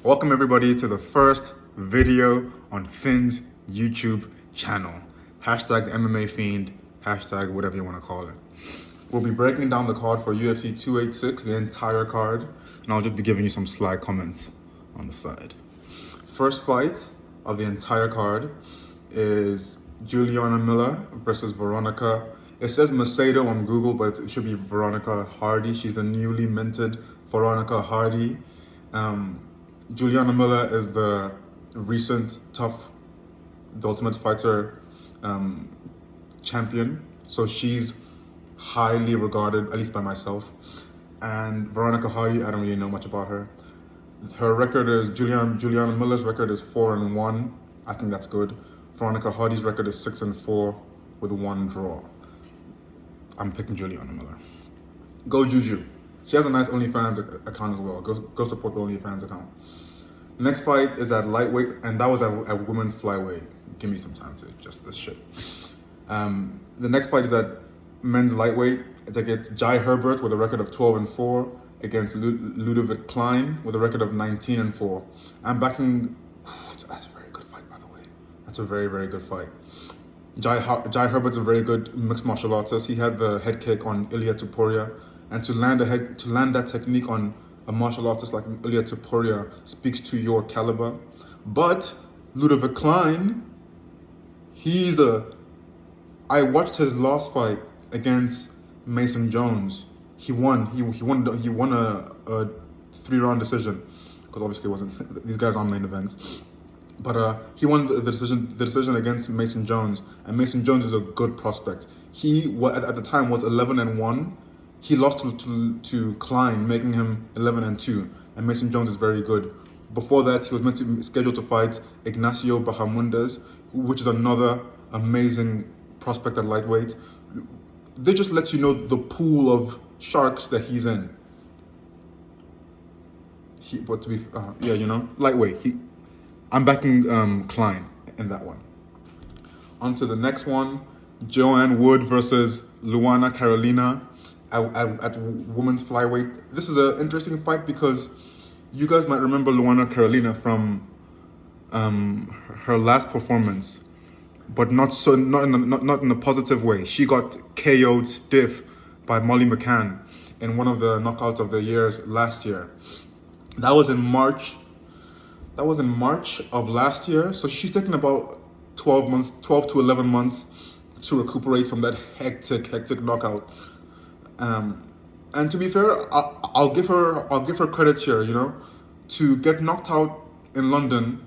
Welcome everybody to the first video on Finn's YouTube channel. Hashtag MMA Fiend, hashtag whatever you want to call it. We'll be breaking down the card for UFC 286, the entire card, and I'll just be giving you some sly comments on the side. First fight of the entire card is Juliana Miller versus Veronica. It says Macedo on Google, but it should be Veronica Hardy. She's the newly minted Veronica Hardy. Juliana Miller is the recent The Ultimate Fighter champion. So she's highly regarded, at least by myself. And Veronica Hardy, I don't really know much about her. Her record is, Juliana Miller's record is 4-1. I think that's good. Veronica Hardy's record is 6-4 with 1 draw. I'm picking Juliana Miller. Go Juju. She has a nice OnlyFans account as well. Go support the OnlyFans account. Next fight is at lightweight, and that was at women's flyweight. Give me some time to adjust this shit. The next fight is at men's lightweight. It's against Jai Herbert with a record of 12-4 against Ludovic Klein with a record of 19-4. I'm backing. That's a very good fight, by the way. That's a very, very good fight. Jai Herbert's a very good mixed martial artist. He had the head kick on Ilia Topuria, and to land that technique on a martial artist like Ilia Topuria speaks to your caliber. But Ludovic Klein, I watched his last fight against Mason Jones. He won. He won a 3-round decision, because obviously it wasn't. These guys aren't main events. But he won the decision against Mason Jones, and Mason Jones is a good prospect. He at the time was 11-1. He lost to Klein, making him 11-2, and Mason Jones is very good. Before that, he was meant to be scheduled to fight Ignacio Bahamundes, which is another amazing prospect at lightweight. They just let you know the pool of sharks that he's in. Lightweight. I'm backing Klein in that one. On to the next one, Joanne Wood versus Luana Carolina at women's flyweight. This is an interesting fight because you guys might remember Luana Carolina from her last performance, but not in a positive way. She got KO'd stiff by Molly McCann in one of the knockouts of the years last year. That was in March of last year. So she's taken about 12 to 11 months to recuperate from that hectic knockout. And to be fair, I'll give her credit here. To get knocked out in London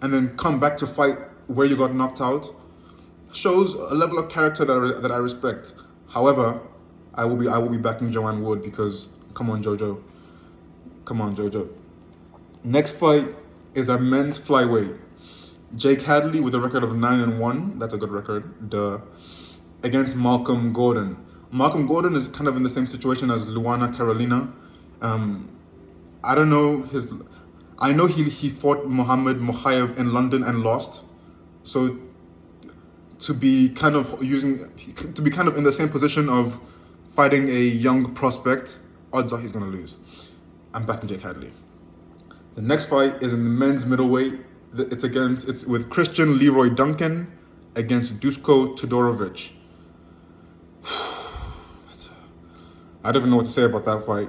and then come back to fight where you got knocked out shows a level of character that I respect. However, I will be backing Joanne Wood because come on Jojo. Next fight is a men's flyweight. Jake Hadley with a record of 9-1. That's a good record. Duh. Against Malcolm Gordon. Malcolm Gordon is kind of in the same situation as Luana Carolina. I don't know I know he fought Mohamed Mokaev in London and lost. So to be kind of in the same position of fighting a young prospect, odds are he's gonna lose. I'm backing Jake Hadley. The next fight is in the men's middleweight. It's with Christian Leroy Duncan against Dusko Todorovic. I don't even know what to say about that fight.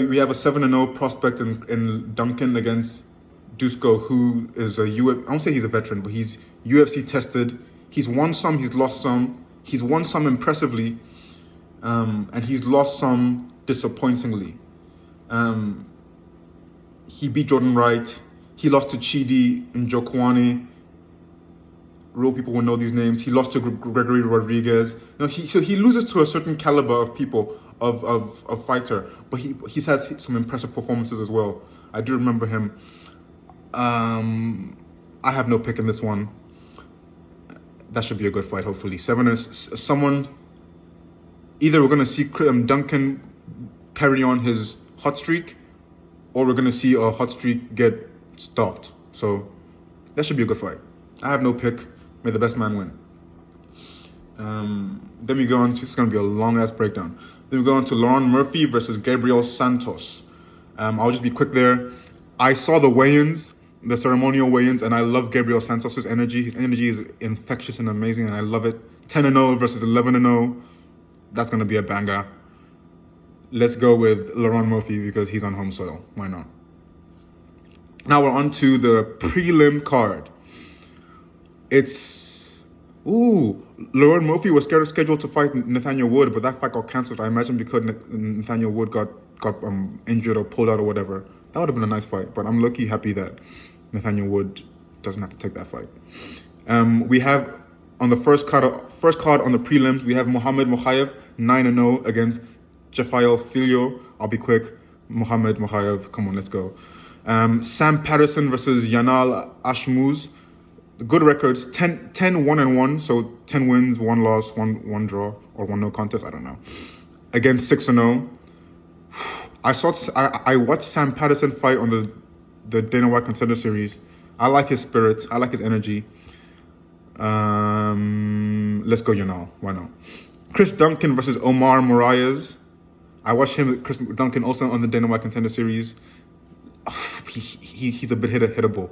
We have a 7-0 prospect in Duncan against Dusko, who is I won't say he's a veteran, but he's UFC tested. He's won some, he's lost some. He's won some impressively, and he's lost some disappointingly. He beat Jordan Wright. He lost to Chidi Njokwani. Real people will know these names. He lost to Gregory Rodriguez. He loses to a certain caliber of people, of fighter, but he's had some impressive performances as well. I do remember him. I have no pick in this one. That should be a good fight, hopefully. Either we're going to see Duncan carry on his hot streak, or we're going to see a hot streak get stopped. So that should be a good fight. I have no pick. May the best man win. Then we go on to, it's going to be a long ass breakdown. Then we go on to Lauren Murphy versus Gabriel Santos. I'll just be quick there. I saw the weigh-ins, the ceremonial weigh-ins, and I love Gabriel Santos's energy. His energy is infectious and amazing, and I love it. 10-0 versus 11-0. That's gonna be a banger. Let's go with Laurent Murphy because he's on home soil. Why not? Now we're on to the prelim card. Laurent Murphy was scheduled to fight Nathaniel Wood, but that fight got cancelled. I imagine because Nathaniel Wood got injured or pulled out or whatever. That would have been a nice fight, but I'm lucky happy that Nathaniel Wood doesn't have to take that fight. We have on the first card on the prelims, we have Mohamed Mokaev 9-0 against Jafael Filho. I'll be quick. Mohamed Mokaev, come on, let's go. Sam Patterson versus Yanal Ashmouz. Good records, 1-1, so 10 wins, 1 loss, one draw, or 1 no contest, I don't know. Against 6-0. I watched Sam Patterson fight on the Dana White Contender Series. I like his spirit. I like his energy. Let's go, Yanal. Why not? Chris Duncan versus Omar Moraes. I watched Chris Duncan also on the Dana White Contender Series. He's a bit hittable.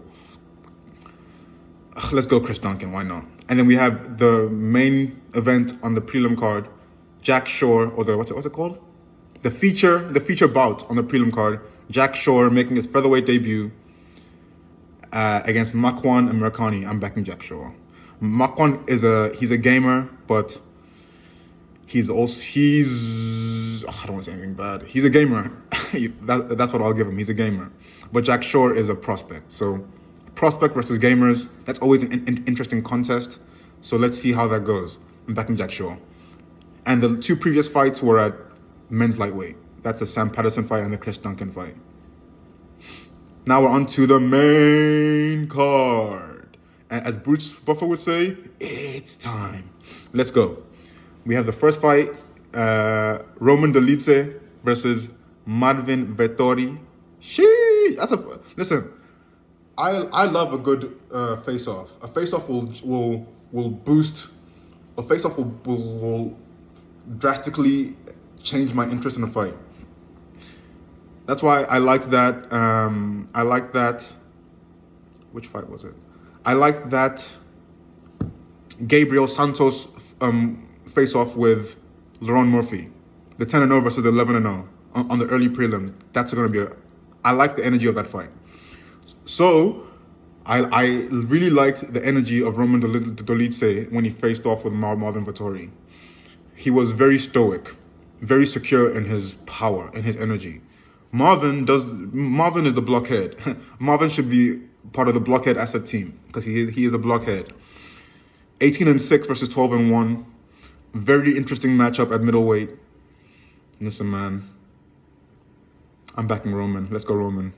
Let's go, Chris Duncan. Why not? And then we have the main event on the prelim card, Jack Shore, or what's it called? The feature bout on the prelim card. Jack Shore making his featherweight debut against Makwan and Mercani. I'm backing Jack Shore. Makwan he's a gamer, but I don't want to say anything bad. He's a gamer. That's what I'll give him. He's a gamer. But Jack Shore is a prospect. So prospect versus gamers, that's always an interesting contest. So let's see how that goes. I'm backing Jack Shore. And the 2 previous fights were at men's lightweight. That's the Sam Patterson fight and the Chris Duncan fight. Now we're on to the main card. And as Bruce Buffer would say, it's time. Let's go. We have the first fight, Roman Dolidze versus Marvin Vettori. Listen, I love a good face-off. A face-off will boost. A face-off will drastically change my interest in a fight. That's why I liked that. Which fight was it? I liked that Gabriel Santos face-off with Laurent Murphy. The 10-0 versus the 11-0 on the early prelims. That's going to be I like the energy of that fight. So I really liked the energy of Roman Dolidze when he faced off with Marvin Vettori. He was very stoic, very secure in his power and his energy. Marvin is the blockhead. Marvin should be part of the blockhead asset team because he is a blockhead. 18-6 versus 12-1. Very interesting matchup at middleweight. Listen, man. I'm backing Roman. Let's go, Roman.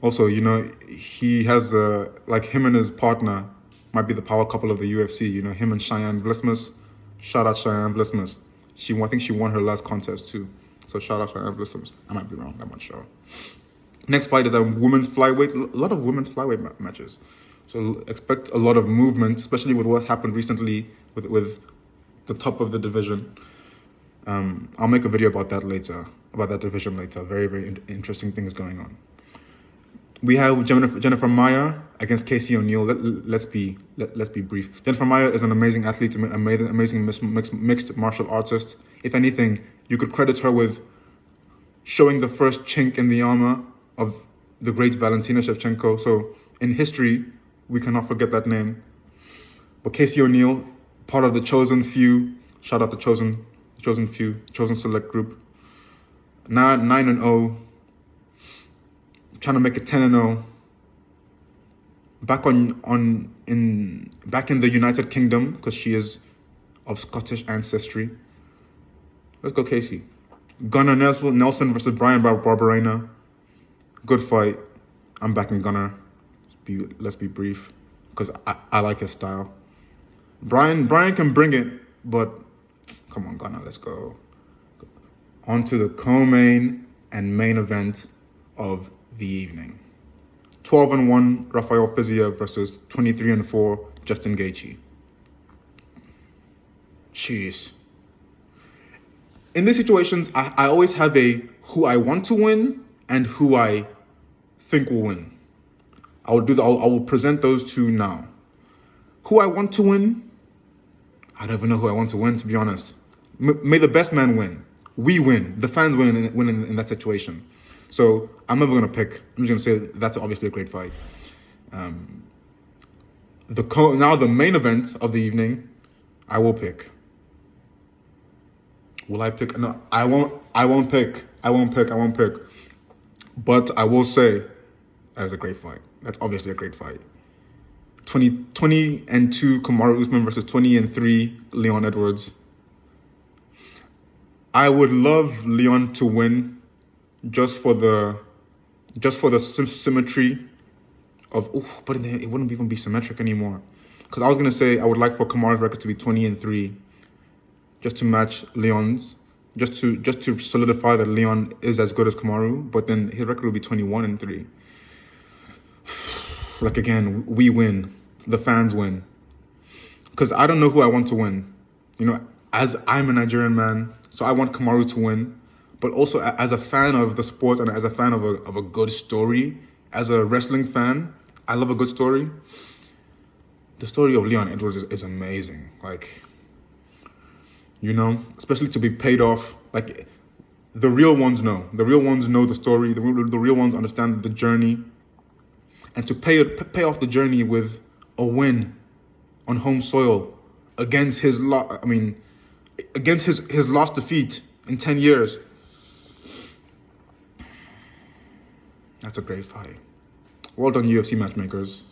Also, he has him and his partner might be the power couple of the UFC. Him and Cheyenne Vlismus. Shout out Cheyenne Vlismus. I think she won her last contest too. So shout out Cheyenne Vlismus. I might be wrong. I'm not sure. Next fight is a women's flyweight. A lot of women's flyweight matches. So expect a lot of movement, especially with what happened recently with the top of the division. I'll make a video about that division later. Very, very interesting things going on. We have Jennifer Maia against Casey O'Neill. Let's be brief. Jennifer Maia is an amazing athlete, amazing mixed martial artist. If anything, you could credit her with showing the first chink in the armor of the great Valentina Shevchenko. So in history, we cannot forget that name. But Casey O'Neill, part of the chosen few. Shout out the chosen few, chosen select group. 9-0. Trying to make it 10-0. Back in the United Kingdom because she is of Scottish ancestry. Let's go, Casey. Gunnar Nelson versus Brian Barberena. Good fight. I'm backing Gunnar. Let's be brief because I like his style. Brian can bring it, but come on, Gunnar, let's go. On to the co-main and main event of the evening. 12-1 Rafael Fiziev versus 23-4 Justin Gaethje. Jeez. In these situations, I always have a who I want to win and who I think will win. I will present those two now. Who I want to win? I don't even know who I want to win, to be honest. May the best man win. We win. The fans win in that situation. So I'm never gonna pick. I'm just gonna say that's obviously a great fight. Now the main event of the evening, I will pick. Will I pick? No, I won't. I won't pick. I won't pick. I won't pick. But I will say that is a great fight. That's obviously a great fight. 20-2 Kamaru Usman versus 20-3 Leon Edwards. I would love Leon to win, just for the symmetry of. But it wouldn't even be symmetric anymore. Because I was gonna say I would like for Kamaru's record to be 20-3, just to match Leon's, just to solidify that Leon is as good as Kamaru. But then his record would be 21-3. Like, again, we win. The fans win. Because I don't know who I want to win. You know, as I'm a Nigerian man, so I want Kamaru to win. But also as a fan of the sport and as a fan of a good story, as a wrestling fan, I love a good story. The story of Leon Edwards is amazing. Like, you know, especially to be paid off. Like, the real ones know. The real ones know the story. The real ones understand the journey. And to pay off the journey with a win on home soil against his last defeat in 10 years. That's a great fight. Well done, UFC matchmakers.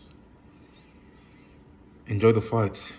Enjoy the fights.